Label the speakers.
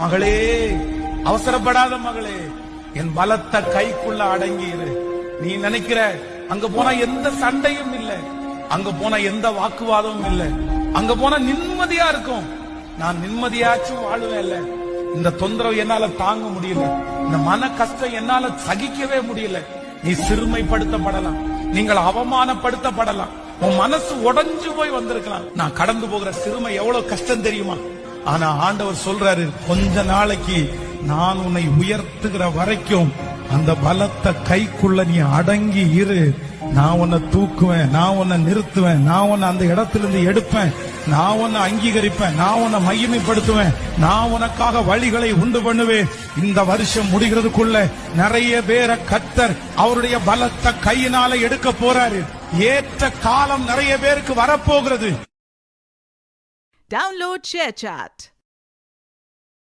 Speaker 1: மகளே, அவசரப்படாத மகளே, என் பலத்த கைக்குள்ள அடங்கியிரு. நீ நினைக்கிற அங்க போனா எந்த சண்டையும் இல்ல, அங்க போனா எந்த வாக்குவாதமும் இல்ல, அங்க போனா நிம்மதியா இருக்கும். நான் நிம்மதியாச்சும் வாழுவேன் இல்ல. இந்த தொந்தரவு என்னால தாங்க முடியல, இந்த மன கஷ்டம் என்னால சகிக்கவே முடியல. நீ சிறுமைப்படுத்தப்படலாம், நீங்கள் அவமானப்படுத்தப்படலாம், உன் மனசு உடைஞ்சு போய் வந்திருக்கலாம். நான் கடந்து போகிற சிறுமை எவ்வளவு கஷ்டம் தெரியுமா? ஆனா ஆண்டவர் சொல்றாரு, கொஞ்ச நாளைக்கு நான் உன்னை உயர்த்துகிற வரைக்கும் அந்த பலத்த கைக்குள்ள நீ அடங்கி இரு. நான் உன்னை தூக்குவேன், நான் உன்னை நிறுத்துவேன், நான் உன்னை அந்த இடத்திலிருந்து எடுப்பேன், நான் உன்னை அங்கீகரிப்பேன், நான் உன்னை மகிமைப்படுத்துவேன், நான் உனக்காக வழிகளை உண்டு பண்ணுவேன். இந்த வருஷம் முடிகிறதுக்குள்ள நிறைய பேரை கர்த்தர் அவருடைய பலத்த கையினால எடுக்க போறாரு. ஏற்ற காலம் நிறைய பேருக்கு வரப்போகிறது.
Speaker 2: Download ShareChat.